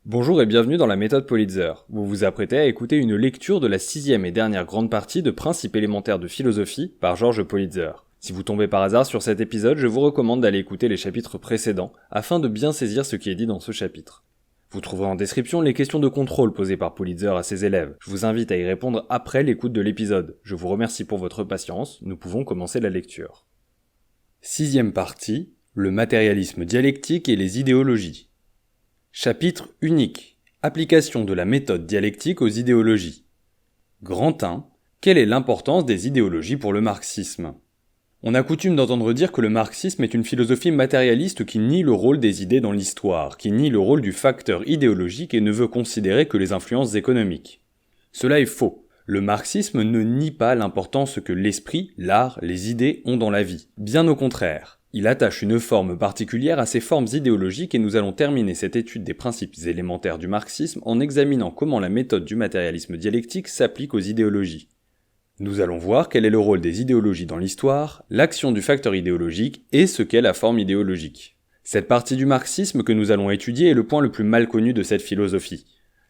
Bonjour et bienvenue dans la méthode Politzer. Vous vous apprêtez à écouter une lecture de la 6e et dernière grande partie de Principes élémentaires de philosophie par Georges Politzer. Si vous tombez par hasard sur cet épisode, je vous recommande d'aller écouter les chapitres précédents afin de bien saisir ce qui est dit dans ce chapitre. Vous trouverez en description les questions de contrôle posées par Politzer à ses élèves. Je vous invite à y répondre après l'écoute de l'épisode. Je vous remercie pour votre patience, nous pouvons commencer la lecture. 6e partie, le matérialisme dialectique et les idéologies. Chapitre unique. Application de la méthode dialectique aux idéologies. Grand 1. Quelle est l'importance des idéologies pour le marxisme ? On a coutume d'entendre dire que le marxisme est une philosophie matérialiste qui nie le rôle des idées dans l'histoire, qui nie le rôle du facteur idéologique et ne veut considérer que les influences économiques. Cela est faux. Le marxisme ne nie pas l'importance que l'esprit, l'art, les idées ont dans la vie. Bien au contraire. Il attache une forme particulière à ces formes idéologiques et nous allons terminer cette étude des principes élémentaires du marxisme en examinant comment la méthode du matérialisme dialectique s'applique aux idéologies. Nous allons voir quel est le rôle des idéologies dans l'histoire, l'action du facteur idéologique et ce qu'est la forme idéologique. Cette partie du marxisme que nous allons étudier est le point le plus mal connu de cette philosophie.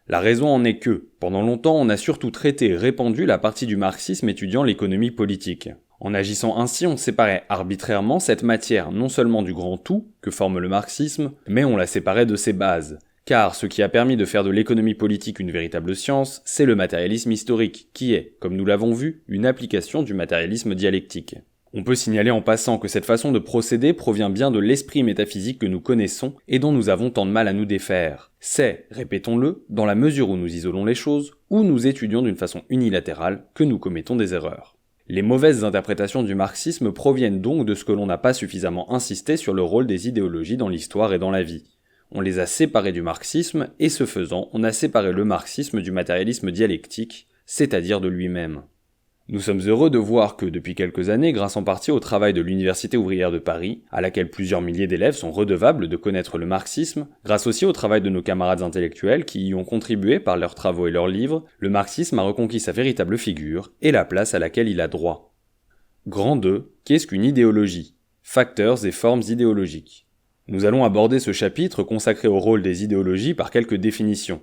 La raison en est que, pendant longtemps, on a surtout traité et répandu la partie du marxisme étudiant l'économie politique. En agissant ainsi, on séparait arbitrairement cette matière non seulement du grand tout, que forme le marxisme, mais on la séparait de ses bases. Car ce qui a permis de faire de l'économie politique une véritable science, c'est le matérialisme historique, qui est, comme nous l'avons vu, une application du matérialisme dialectique. On peut signaler en passant que cette façon de procéder provient bien de l'esprit métaphysique que nous connaissons et dont nous avons tant de mal à nous défaire. C'est, répétons-le, dans la mesure où nous isolons les choses, ou nous étudions d'une façon unilatérale, que nous commettons des erreurs. Les mauvaises interprétations du marxisme proviennent donc de ce que l'on n'a pas suffisamment insisté sur le rôle des idéologies dans l'histoire et dans la vie. On les a séparées du marxisme, et ce faisant, on a séparé le marxisme du matérialisme dialectique, c'est-à-dire de lui-même. Nous sommes heureux de voir que, depuis quelques années, grâce en partie au travail de l'Université ouvrière de Paris, à laquelle plusieurs milliers d'élèves sont redevables de connaître le marxisme, grâce aussi au travail de nos camarades intellectuels qui y ont contribué par leurs travaux et leurs livres, le marxisme a reconquis sa véritable figure et la place à laquelle il a droit. Grand 2. Qu'est-ce qu'une idéologie ? Facteurs et formes idéologiques. Nous allons aborder ce chapitre consacré au rôle des idéologies par quelques définitions.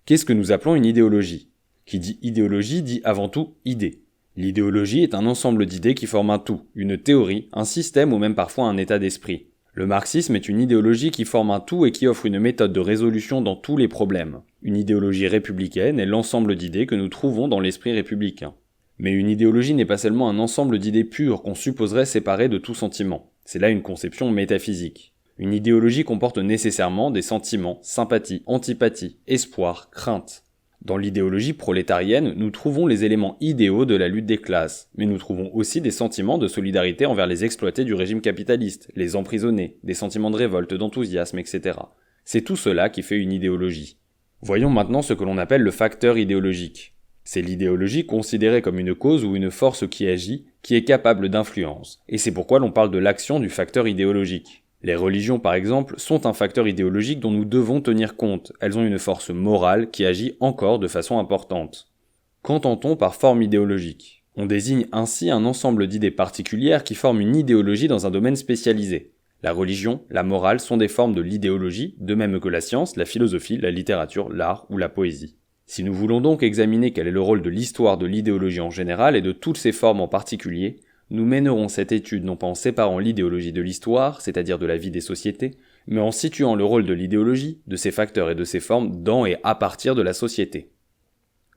Qu'est-ce que nous appelons une idéologie ? Qui dit idéologie dit avant tout idée. L'idéologie est un ensemble d'idées qui forment un tout, une théorie, un système ou même parfois un état d'esprit. Le marxisme est une idéologie qui forme un tout et qui offre une méthode de résolution dans tous les problèmes. Une idéologie républicaine est l'ensemble d'idées que nous trouvons dans l'esprit républicain. Mais une idéologie n'est pas seulement un ensemble d'idées pures qu'on supposerait séparées de tout sentiment. C'est là une conception métaphysique. Une idéologie comporte nécessairement des sentiments, sympathie, antipathie, espoir, crainte. Dans l'idéologie prolétarienne, nous trouvons les éléments idéaux de la lutte des classes, mais nous trouvons aussi des sentiments de solidarité envers les exploités du régime capitaliste, les emprisonnés, des sentiments de révolte, d'enthousiasme, etc. C'est tout cela qui fait une idéologie. Voyons maintenant ce que l'on appelle le facteur idéologique. C'est l'idéologie considérée comme une cause ou une force qui agit, qui est capable d'influence, et c'est pourquoi l'on parle de l'action du facteur idéologique. Les religions, par exemple, sont un facteur idéologique dont nous devons tenir compte. Elles ont une force morale qui agit encore de façon importante. Qu'entend-on par forme idéologique ? On désigne ainsi un ensemble d'idées particulières qui forment une idéologie dans un domaine spécialisé. La religion, la morale sont des formes de l'idéologie, de même que la science, la philosophie, la littérature, l'art ou la poésie. Si nous voulons donc examiner quel est le rôle de l'histoire de l'idéologie en général et de toutes ses formes en particulier, nous mènerons cette étude non pas en séparant l'idéologie de l'histoire, c'est-à-dire de la vie des sociétés, mais en situant le rôle de l'idéologie, de ses facteurs et de ses formes dans et à partir de la société.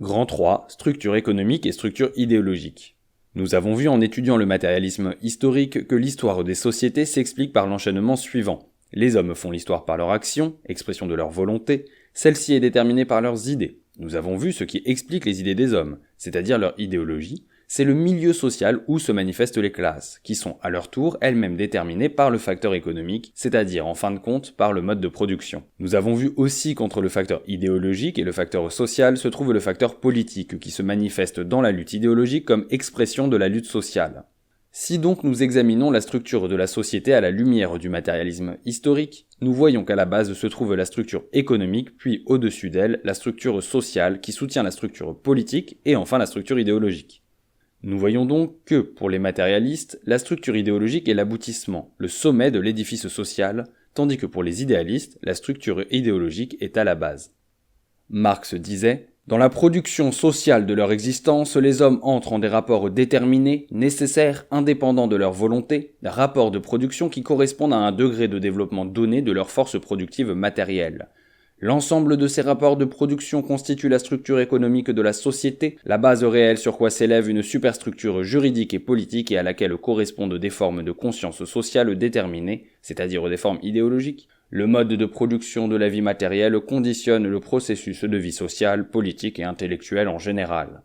Grand 3. Structure économique et structure idéologique. Nous avons vu en étudiant le matérialisme historique que l'histoire des sociétés s'explique par l'enchaînement suivant. Les hommes font l'histoire par leur action, expression de leur volonté, celle-ci est déterminée par leurs idées. Nous avons vu ce qui explique les idées des hommes, c'est-à-dire leur idéologie, c'est le milieu social où se manifestent les classes, qui sont à leur tour elles-mêmes déterminées par le facteur économique, c'est-à-dire en fin de compte par le mode de production. Nous avons vu aussi qu'entre le facteur idéologique et le facteur social se trouve le facteur politique qui se manifeste dans la lutte idéologique comme expression de la lutte sociale. Si donc nous examinons la structure de la société à la lumière du matérialisme historique, nous voyons qu'à la base se trouve la structure économique, puis au-dessus d'elle la structure sociale qui soutient la structure politique et enfin la structure idéologique. Nous voyons donc que, pour les matérialistes, la structure idéologique est l'aboutissement, le sommet de l'édifice social, tandis que pour les idéalistes, la structure idéologique est à la base. Marx disait « Dans la production sociale de leur existence, les hommes entrent en des rapports déterminés, nécessaires, indépendants de leur volonté, rapports de production qui correspondent à un degré de développement donné de leur force productive matérielle. L'ensemble de ces rapports de production constitue la structure économique de la société, la base réelle sur quoi s'élève une superstructure juridique et politique et à laquelle correspondent des formes de conscience sociale déterminées, c'est-à-dire des formes idéologiques. Le mode de production de la vie matérielle conditionne le processus de vie sociale, politique et intellectuelle en général. »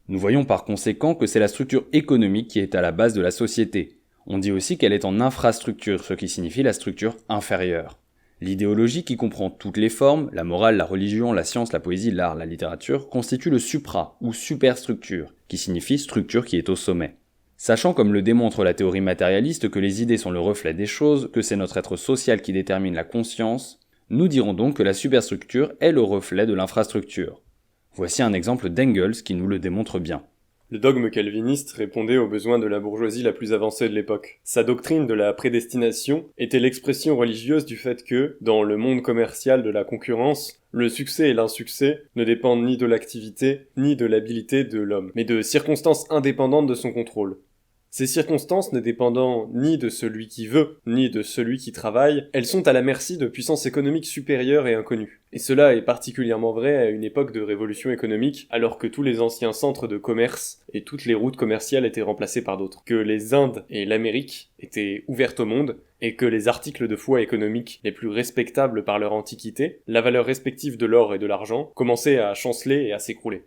Nous voyons par conséquent que c'est la structure économique qui est à la base de la société. On dit aussi qu'elle est en infrastructure, ce qui signifie la structure inférieure. L'idéologie, qui comprend toutes les formes, la morale, la religion, la science, la poésie, l'art, la littérature, constitue le supra, ou superstructure, qui signifie structure qui est au sommet. Sachant, comme le démontre la théorie matérialiste, que les idées sont le reflet des choses, que c'est notre être social qui détermine la conscience, nous dirons donc que la superstructure est le reflet de l'infrastructure. Voici un exemple d'Engels qui nous le démontre bien. Le dogme calviniste répondait aux besoins de la bourgeoisie la plus avancée de l'époque. Sa doctrine de la prédestination était l'expression religieuse du fait que, dans le monde commercial de la concurrence, le succès et l'insuccès ne dépendent ni de l'activité, ni de l'habilité de l'homme, mais de circonstances indépendantes de son contrôle. Ces circonstances ne dépendant ni de celui qui veut, ni de celui qui travaille, elles sont à la merci de puissances économiques supérieures et inconnues. Et cela est particulièrement vrai à une époque de révolution économique, alors que tous les anciens centres de commerce et toutes les routes commerciales étaient remplacées par d'autres, que les Indes et l'Amérique étaient ouvertes au monde, et que les articles de foi économiques les plus respectables par leur antiquité, la valeur respective de l'or et de l'argent, commençaient à chanceler et à s'écrouler.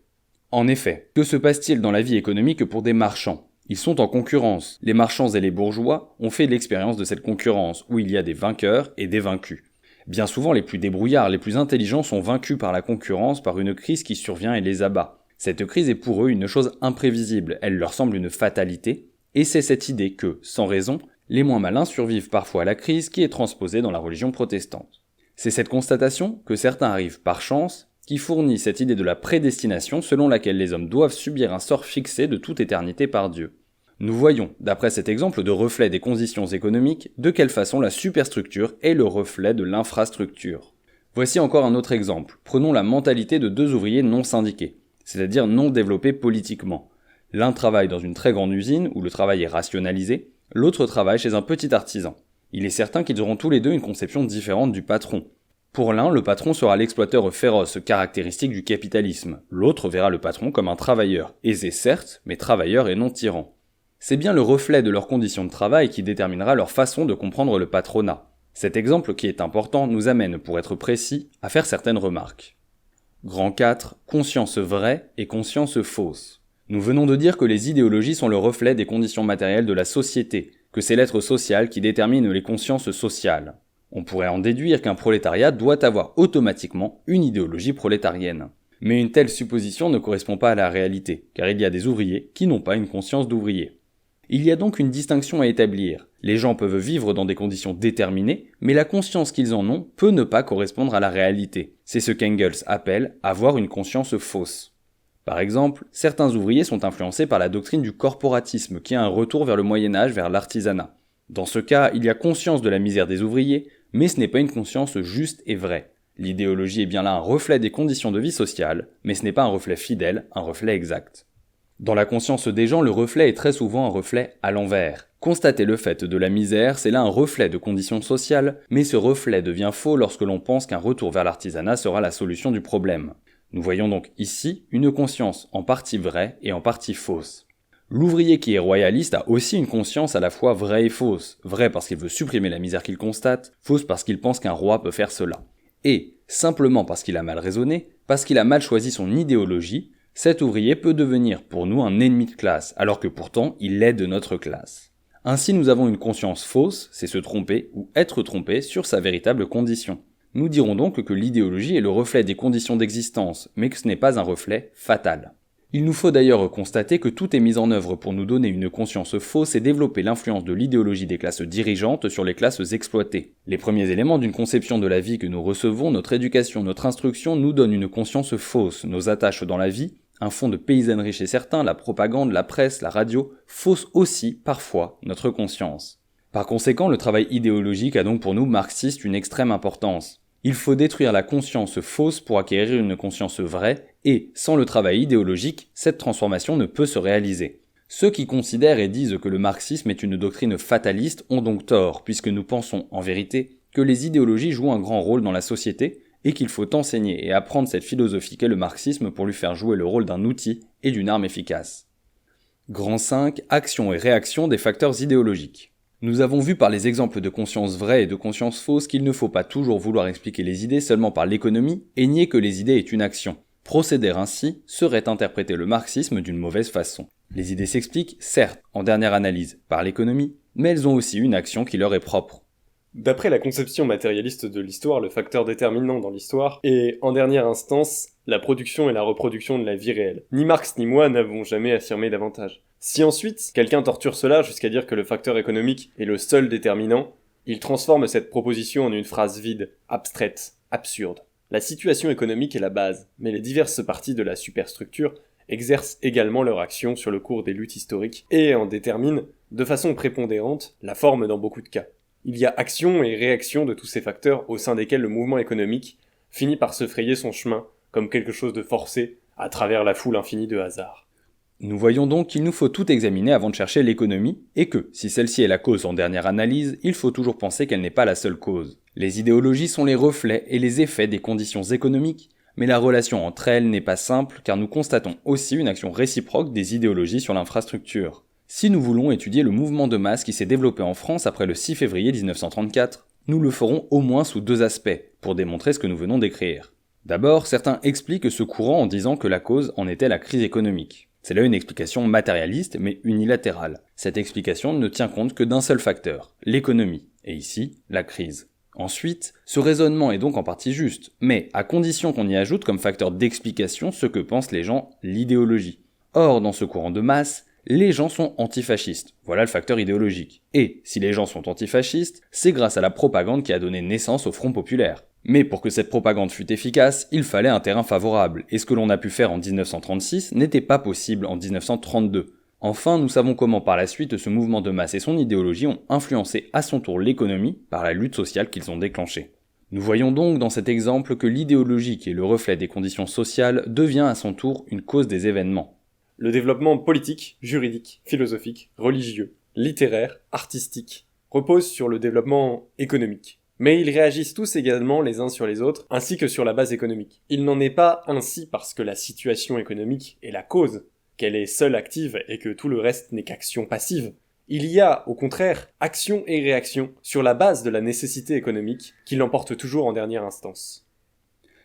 En effet, que se passe-t-il dans la vie économique pour des marchands ? Ils sont en concurrence. Les marchands et les bourgeois ont fait l'expérience de cette concurrence, où il y a des vainqueurs et des vaincus. Bien souvent, les plus débrouillards, les plus intelligents sont vaincus par la concurrence, par une crise qui survient et les abat. Cette crise est pour eux une chose imprévisible, elle leur semble une fatalité, et c'est cette idée que, sans raison, les moins malins survivent parfois à la crise qui est transposée dans la religion protestante. C'est cette constatation, que certains arrivent par chance, qui fournit cette idée de la prédestination selon laquelle les hommes doivent subir un sort fixé de toute éternité par Dieu. Nous voyons, d'après cet exemple de reflet des conditions économiques, de quelle façon la superstructure est le reflet de l'infrastructure. Voici encore un autre exemple. Prenons la mentalité de deux ouvriers non syndiqués, c'est-à-dire non développés politiquement. L'un travaille dans une très grande usine où le travail est rationalisé, l'autre travaille chez un petit artisan. Il est certain qu'ils auront tous les deux une conception différente du patron. Pour l'un, le patron sera l'exploiteur féroce caractéristique du capitalisme. L'autre verra le patron comme un travailleur, aisé certes, mais travailleur et non tyran. C'est bien le reflet de leurs conditions de travail qui déterminera leur façon de comprendre le patronat. Cet exemple qui est important nous amène, pour être précis, à faire certaines remarques. Grand 4, conscience vraie et conscience fausse. Nous venons de dire que les idéologies sont le reflet des conditions matérielles de la société, que c'est l'être social qui détermine les consciences sociales. On pourrait en déduire qu'un prolétariat doit avoir automatiquement une idéologie prolétarienne. Mais une telle supposition ne correspond pas à la réalité, car il y a des ouvriers qui n'ont pas une conscience d'ouvrier. Il y a donc une distinction à établir. Les gens peuvent vivre dans des conditions déterminées, mais la conscience qu'ils en ont peut ne pas correspondre à la réalité. C'est ce qu'Engels appelle avoir une conscience fausse. Par exemple, certains ouvriers sont influencés par la doctrine du corporatisme, qui a un retour vers le Moyen-Âge, vers l'artisanat. Dans ce cas, il y a conscience de la misère des ouvriers, mais ce n'est pas une conscience juste et vraie. L'idéologie est bien là un reflet des conditions de vie sociale, mais ce n'est pas un reflet fidèle, un reflet exact. Dans la conscience des gens, le reflet est très souvent un reflet à l'envers. Constater le fait de la misère, c'est là un reflet de conditions sociales, mais ce reflet devient faux lorsque l'on pense qu'un retour vers l'artisanat sera la solution du problème. Nous voyons donc ici une conscience en partie vraie et en partie fausse. L'ouvrier qui est royaliste a aussi une conscience à la fois vraie et fausse. Vraie parce qu'il veut supprimer la misère qu'il constate, fausse parce qu'il pense qu'un roi peut faire cela. Et, simplement parce qu'il a mal raisonné, parce qu'il a mal choisi son idéologie, cet ouvrier peut devenir pour nous un ennemi de classe, alors que pourtant il est de notre classe. Ainsi nous avons une conscience fausse, c'est se tromper ou être trompé sur sa véritable condition. Nous dirons donc que l'idéologie est le reflet des conditions d'existence, mais que ce n'est pas un reflet fatal. Il nous faut d'ailleurs constater que tout est mis en œuvre pour nous donner une conscience fausse et développer l'influence de l'idéologie des classes dirigeantes sur les classes exploitées. Les premiers éléments d'une conception de la vie que nous recevons, notre éducation, notre instruction, nous donnent une conscience fausse. Nos attaches dans la vie, un fond de paysannerie chez certains, la propagande, la presse, la radio, faussent aussi, parfois, notre conscience. Par conséquent, le travail idéologique a donc pour nous marxistes une extrême importance. Il faut détruire la conscience fausse pour acquérir une conscience vraie, et, sans le travail idéologique, cette transformation ne peut se réaliser. Ceux qui considèrent et disent que le marxisme est une doctrine fataliste ont donc tort, puisque nous pensons, en vérité, que les idéologies jouent un grand rôle dans la société, et qu'il faut enseigner et apprendre cette philosophie qu'est le marxisme pour lui faire jouer le rôle d'un outil et d'une arme efficace. Grand 5. Action et réaction des facteurs idéologiques. Nous avons vu par les exemples de conscience vraie et de conscience fausse qu'il ne faut pas toujours vouloir expliquer les idées seulement par l'économie et nier que les idées aient une action. Procéder ainsi serait interpréter le marxisme d'une mauvaise façon. Les idées s'expliquent, certes, en dernière analyse, par l'économie, mais elles ont aussi une action qui leur est propre. D'après la conception matérialiste de l'histoire, le facteur déterminant dans l'histoire est, en dernière instance, la production et la reproduction de la vie réelle. Ni Marx ni moi n'avons jamais affirmé davantage. Si ensuite, quelqu'un torture cela jusqu'à dire que le facteur économique est le seul déterminant, il transforme cette proposition en une phrase vide, abstraite, absurde. La situation économique est la base, mais les diverses parties de la superstructure exercent également leur action sur le cours des luttes historiques et en déterminent, de façon prépondérante, la forme dans beaucoup de cas. Il y a action et réaction de tous ces facteurs au sein desquels le mouvement économique finit par se frayer son chemin comme quelque chose de forcé à travers la foule infinie de hasards. Nous voyons donc qu'il nous faut tout examiner avant de chercher l'économie, et que, si celle-ci est la cause en dernière analyse, il faut toujours penser qu'elle n'est pas la seule cause. Les idéologies sont les reflets et les effets des conditions économiques, mais la relation entre elles n'est pas simple car nous constatons aussi une action réciproque des idéologies sur l'infrastructure. Si nous voulons étudier le mouvement de masse qui s'est développé en France après le 6 février 1934, nous le ferons au moins sous deux aspects, pour démontrer ce que nous venons d'écrire. D'abord, certains expliquent ce courant en disant que la cause en était la crise économique. C'est là une explication matérialiste mais unilatérale. Cette explication ne tient compte que d'un seul facteur, l'économie, et ici, la crise. Ensuite, ce raisonnement est donc en partie juste, mais à condition qu'on y ajoute comme facteur d'explication ce que pensent les gens, l'idéologie. Or, dans ce courant de masse, les gens sont antifascistes, voilà le facteur idéologique. Et, si les gens sont antifascistes, c'est grâce à la propagande qui a donné naissance au Front populaire. Mais pour que cette propagande fût efficace, il fallait un terrain favorable, et ce que l'on a pu faire en 1936 n'était pas possible en 1932. Enfin, nous savons comment par la suite ce mouvement de masse et son idéologie ont influencé à son tour l'économie par la lutte sociale qu'ils ont déclenchée. Nous voyons donc dans cet exemple que l'idéologie qui est le reflet des conditions sociales devient à son tour une cause des événements. Le développement politique, juridique, philosophique, religieux, littéraire, artistique repose sur le développement économique. Mais ils réagissent tous également les uns sur les autres, ainsi que sur la base économique. Il n'en est pas ainsi parce que la situation économique est la cause, qu'elle est seule active et que tout le reste n'est qu'action passive. Il y a, au contraire, action et réaction sur la base de la nécessité économique qui l'emporte toujours en dernière instance.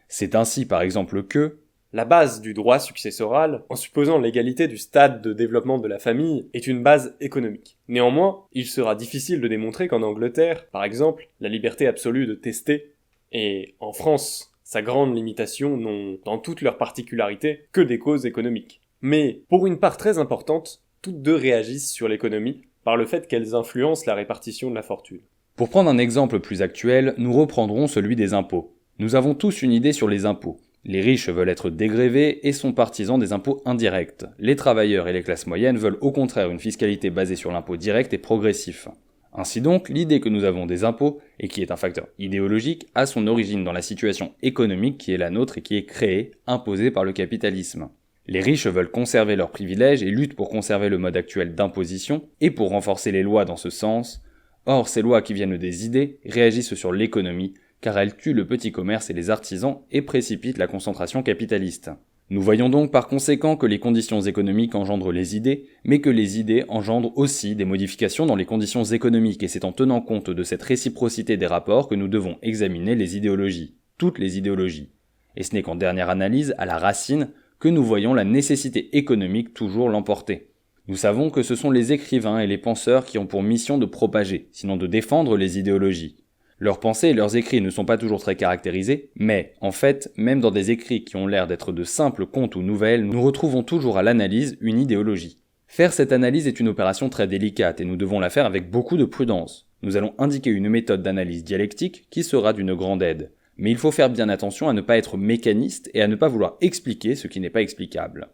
C'est ainsi par exemple que la base du droit successoral, en supposant l'égalité du stade de développement de la famille, est une base économique. Néanmoins, il sera difficile de démontrer qu'en Angleterre, par exemple, la liberté absolue de tester, et en France, sa grande limitation n'ont, dans toutes leurs particularités, que des causes économiques. Mais, pour une part très importante, toutes deux réagissent sur l'économie par le fait qu'elles influencent la répartition de la fortune. Pour prendre un exemple plus actuel, nous reprendrons celui des impôts. Nous avons tous une idée sur les impôts. Les riches veulent être dégrévés et sont partisans des impôts indirects. Les travailleurs et les classes moyennes veulent au contraire une fiscalité basée sur l'impôt direct et progressif. Ainsi donc, l'idée que nous avons des impôts, et qui est un facteur idéologique, a son origine dans la situation économique qui est la nôtre et qui est créée, imposée par le capitalisme. Les riches veulent conserver leurs privilèges et luttent pour conserver le mode actuel d'imposition et pour renforcer les lois dans ce sens. Or, ces lois qui viennent des idées réagissent sur l'économie, car elles tuent le petit commerce et les artisans et précipitent la concentration capitaliste. Nous voyons donc par conséquent que les conditions économiques engendrent les idées, mais que les idées engendrent aussi des modifications dans les conditions économiques, et c'est en tenant compte de cette réciprocité des rapports que nous devons examiner les idéologies, toutes les idéologies. Et ce n'est qu'en dernière analyse, à la racine, que nous voyons la nécessité économique toujours l'emporter. Nous savons que ce sont les écrivains et les penseurs qui ont pour mission de propager, sinon de défendre les idéologies. Leurs pensées et leurs écrits ne sont pas toujours très caractérisés, mais, en fait, même dans des écrits qui ont l'air d'être de simples contes ou nouvelles, nous retrouvons toujours à l'analyse une idéologie. Faire cette analyse est une opération très délicate et nous devons la faire avec beaucoup de prudence. Nous allons indiquer une méthode d'analyse dialectique qui sera d'une grande aide. Mais il faut faire bien attention à ne pas être mécaniste et à ne pas vouloir expliquer ce qui n'est pas explicable.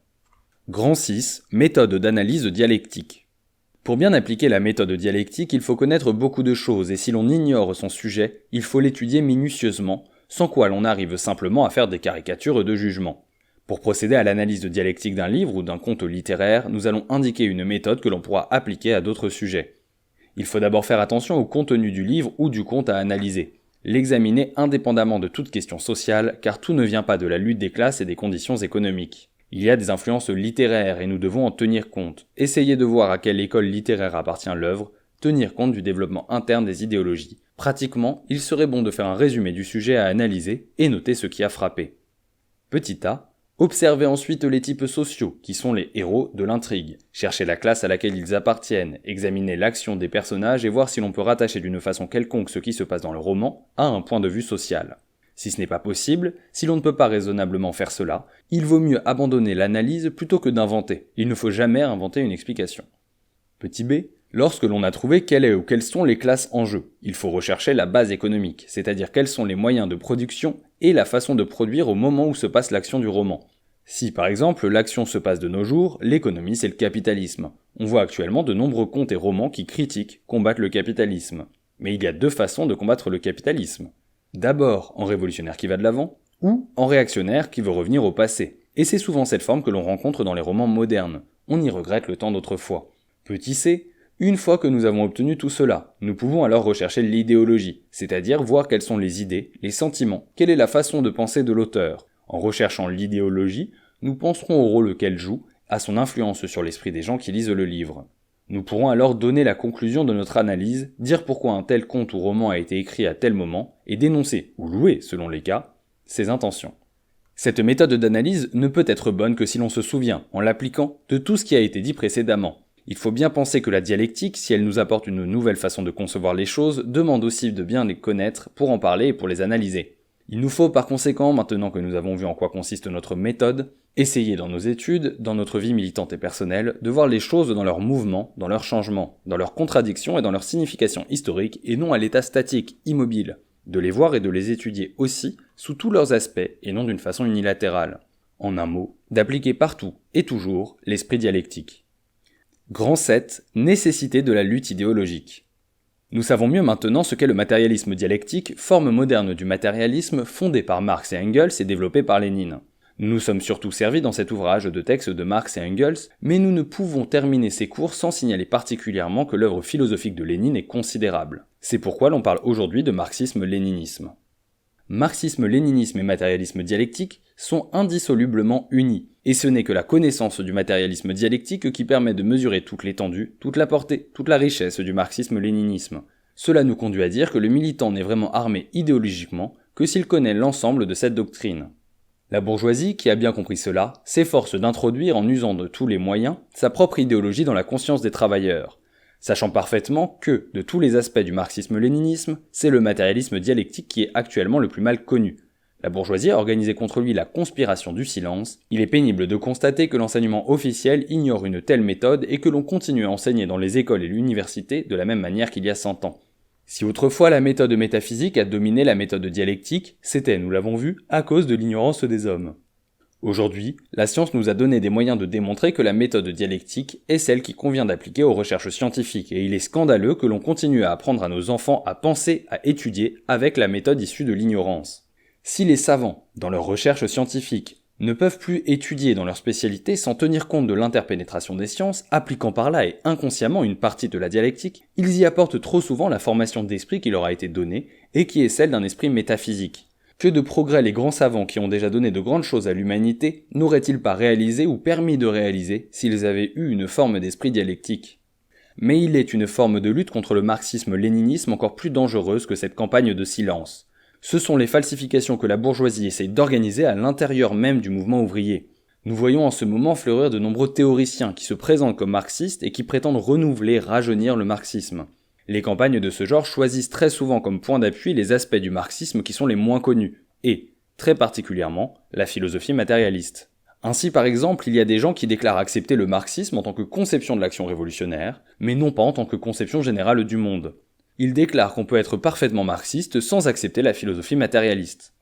Grand 6. Méthode d'analyse dialectique. Pour bien appliquer la méthode dialectique, il faut connaître beaucoup de choses, et si l'on ignore son sujet, il faut l'étudier minutieusement, sans quoi l'on arrive simplement à faire des caricatures de jugement. Pour procéder à l'analyse de dialectique d'un livre ou d'un conte littéraire, nous allons indiquer une méthode que l'on pourra appliquer à d'autres sujets. Il faut d'abord faire attention au contenu du livre ou du conte à analyser. L'examiner indépendamment de toute question sociale, car tout ne vient pas de la lutte des classes et des conditions économiques. Il y a des influences littéraires et nous devons en tenir compte. Essayer de voir à quelle école littéraire appartient l'œuvre, tenir compte du développement interne des idéologies. Pratiquement, il serait bon de faire un résumé du sujet à analyser et noter ce qui a frappé. Petit a. Observez ensuite les types sociaux, qui sont les héros de l'intrigue. Cherchez la classe à laquelle ils appartiennent, examinez l'action des personnages et voir si l'on peut rattacher d'une façon quelconque ce qui se passe dans le roman à un point de vue social. Si ce n'est pas possible, si l'on ne peut pas raisonnablement faire cela, il vaut mieux abandonner l'analyse plutôt que d'inventer. Il ne faut jamais inventer une explication. Petit b. Lorsque l'on a trouvé quelle est ou quelles sont les classes en jeu, il faut rechercher la base économique, c'est-à-dire quels sont les moyens de production et la façon de produire au moment où se passe l'action du roman. Si par exemple l'action se passe de nos jours, l'économie c'est le capitalisme. On voit actuellement de nombreux contes et romans qui critiquent, combattent le capitalisme. Mais il y a deux façons de combattre le capitalisme. D'abord en révolutionnaire qui va de l'avant, ou en réactionnaire qui veut revenir au passé. Et c'est souvent cette forme que l'on rencontre dans les romans modernes. On y regrette le temps d'autrefois. Petit c. Une fois que nous avons obtenu tout cela, nous pouvons alors rechercher l'idéologie, c'est-à-dire voir quelles sont les idées, les sentiments, quelle est la façon de penser de l'auteur. En recherchant l'idéologie, nous penserons au rôle qu'elle joue, à son influence sur l'esprit des gens qui lisent le livre. Nous pourrons alors donner la conclusion de notre analyse, dire pourquoi un tel conte ou roman a été écrit à tel moment, et dénoncer, ou louer selon les cas, ses intentions. Cette méthode d'analyse ne peut être bonne que si l'on se souvient, en l'appliquant, de tout ce qui a été dit précédemment. Il faut bien penser que la dialectique, si elle nous apporte une nouvelle façon de concevoir les choses, demande aussi de bien les connaître pour en parler et pour les analyser. Il nous faut par conséquent, maintenant que nous avons vu en quoi consiste notre méthode, essayer dans nos études, dans notre vie militante et personnelle, de voir les choses dans leur mouvement, dans leur changement, dans leurs contradictions et dans leur signification historique et non à l'état statique, immobile. De les voir et de les étudier aussi, sous tous leurs aspects et non d'une façon unilatérale. En un mot, d'appliquer partout et toujours l'esprit dialectique. Grand 7. Nécessité de la lutte idéologique. Nous savons mieux maintenant ce qu'est le matérialisme dialectique, forme moderne du matérialisme fondée par Marx et Engels et développée par Lénine. Nous nous sommes surtout servis dans cet ouvrage de textes de Marx et Engels, mais nous ne pouvons terminer ces cours sans signaler particulièrement que l'œuvre philosophique de Lénine est considérable. C'est pourquoi l'on parle aujourd'hui de marxisme-léninisme. Marxisme, léninisme et matérialisme dialectique sont indissolublement unis, et ce n'est que la connaissance du matérialisme dialectique qui permet de mesurer toute l'étendue, toute la portée, toute la richesse du marxisme-léninisme. Cela nous conduit à dire que le militant n'est vraiment armé idéologiquement que s'il connaît l'ensemble de cette doctrine. La bourgeoisie, qui a bien compris cela, s'efforce d'introduire en usant de tous les moyens sa propre idéologie dans la conscience des travailleurs, sachant parfaitement que, de tous les aspects du marxisme-léninisme, c'est le matérialisme dialectique qui est actuellement le plus mal connu. La bourgeoisie a organisé contre lui la conspiration du silence. Il est pénible de constater que l'enseignement officiel ignore une telle méthode et que l'on continue à enseigner dans les écoles et l'université de la même manière qu'il y a 100 ans. Si autrefois la méthode métaphysique a dominé la méthode dialectique, c'était, nous l'avons vu, à cause de l'ignorance des hommes. Aujourd'hui, la science nous a donné des moyens de démontrer que la méthode dialectique est celle qui convient d'appliquer aux recherches scientifiques et il est scandaleux que l'on continue à apprendre à nos enfants à penser, à étudier avec la méthode issue de l'ignorance. Si les savants, dans leurs recherches scientifiques, ne peuvent plus étudier dans leur spécialité sans tenir compte de l'interpénétration des sciences, appliquant par là et inconsciemment une partie de la dialectique, ils y apportent trop souvent la formation d'esprit qui leur a été donnée et qui est celle d'un esprit métaphysique. Que de progrès les grands savants qui ont déjà donné de grandes choses à l'humanité n'auraient-ils pas réalisé ou permis de réaliser s'ils avaient eu une forme d'esprit dialectique ? Mais il est une forme de lutte contre le marxisme-léninisme encore plus dangereuse que cette campagne de silence. Ce sont les falsifications que la bourgeoisie essaye d'organiser à l'intérieur même du mouvement ouvrier. Nous voyons en ce moment fleurir de nombreux théoriciens qui se présentent comme marxistes et qui prétendent renouveler, rajeunir le marxisme. Les campagnes de ce genre choisissent très souvent comme point d'appui les aspects du marxisme qui sont les moins connus, et, très particulièrement, la philosophie matérialiste. Ainsi par exemple, il y a des gens qui déclarent accepter le marxisme en tant que conception de l'action révolutionnaire, mais non pas en tant que conception générale du monde. Ils déclarent qu'on peut être parfaitement marxiste sans accepter la philosophie matérialiste.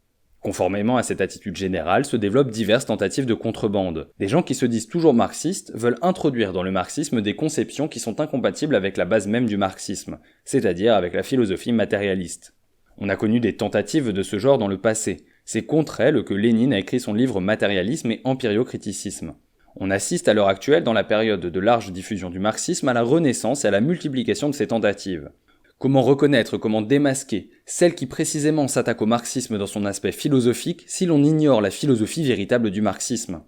Conformément à cette attitude générale, se développent diverses tentatives de contrebande. Des gens qui se disent toujours marxistes veulent introduire dans le marxisme des conceptions qui sont incompatibles avec la base même du marxisme, c'est-à-dire avec la philosophie matérialiste. On a connu des tentatives de ce genre dans le passé. C'est contre elles que Lénine a écrit son livre Matérialisme et empiriocriticisme. On assiste à l'heure actuelle, dans la période de large diffusion du marxisme, à la renaissance et à la multiplication de ces tentatives. Comment reconnaître, comment démasquer celle qui précisément s'attaque au marxisme dans son aspect philosophique si l'on ignore la philosophie véritable du marxisme ?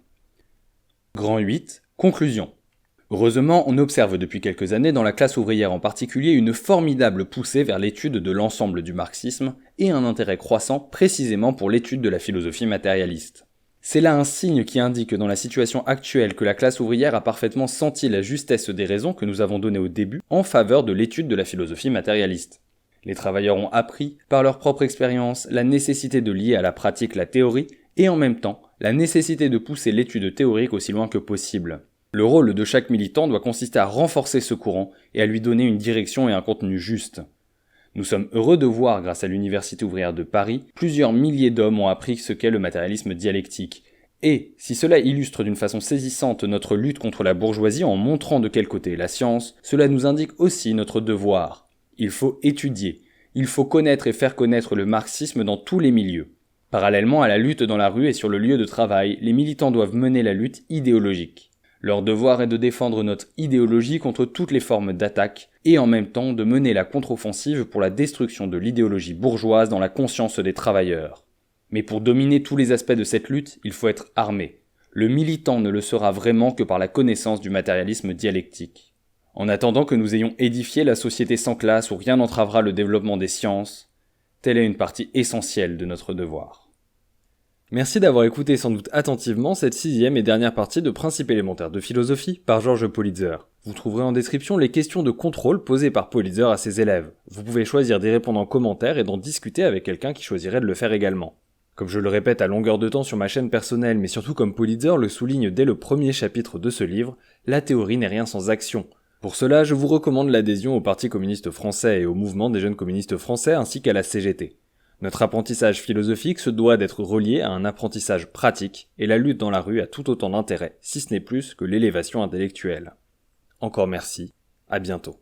Grand 8. Conclusion. Heureusement, on observe depuis quelques années dans la classe ouvrière en particulier une formidable poussée vers l'étude de l'ensemble du marxisme et un intérêt croissant précisément pour l'étude de la philosophie matérialiste. C'est là un signe qui indique dans la situation actuelle que la classe ouvrière a parfaitement senti la justesse des raisons que nous avons données au début en faveur de l'étude de la philosophie matérialiste. Les travailleurs ont appris, par leur propre expérience, la nécessité de lier à la pratique la théorie et en même temps, la nécessité de pousser l'étude théorique aussi loin que possible. Le rôle de chaque militant doit consister à renforcer ce courant et à lui donner une direction et un contenu juste. Nous sommes heureux de voir, grâce à l'Université ouvrière de Paris, plusieurs milliers d'hommes ont appris ce qu'est le matérialisme dialectique. Et, si cela illustre d'une façon saisissante notre lutte contre la bourgeoisie en montrant de quel côté est la science, cela nous indique aussi notre devoir. Il faut étudier, il faut connaître et faire connaître le marxisme dans tous les milieux. Parallèlement à la lutte dans la rue et sur le lieu de travail, les militants doivent mener la lutte idéologique. Leur devoir est de défendre notre idéologie contre toutes les formes d'attaque, et en même temps de mener la contre-offensive pour la destruction de l'idéologie bourgeoise dans la conscience des travailleurs. Mais pour dominer tous les aspects de cette lutte, il faut être armé. Le militant ne le sera vraiment que par la connaissance du matérialisme dialectique. En attendant que nous ayons édifié la société sans classe où rien n'entravera le développement des sciences, telle est une partie essentielle de notre devoir. Merci d'avoir écouté sans doute attentivement cette 6e et dernière partie de Principes élémentaires de philosophie par Georges Politzer. Vous trouverez en description les questions de contrôle posées par Politzer à ses élèves. Vous pouvez choisir d'y répondre en commentaire et d'en discuter avec quelqu'un qui choisirait de le faire également. Comme je le répète à longueur de temps sur ma chaîne personnelle, mais surtout comme Politzer le souligne dès le premier chapitre de ce livre, la théorie n'est rien sans action. Pour cela, je vous recommande l'adhésion au Parti communiste français et au mouvement des jeunes communistes français ainsi qu'à la CGT. Notre apprentissage philosophique se doit d'être relié à un apprentissage pratique, et la lutte dans la rue a tout autant d'intérêt, si ce n'est plus que l'élévation intellectuelle. Encore merci, à bientôt.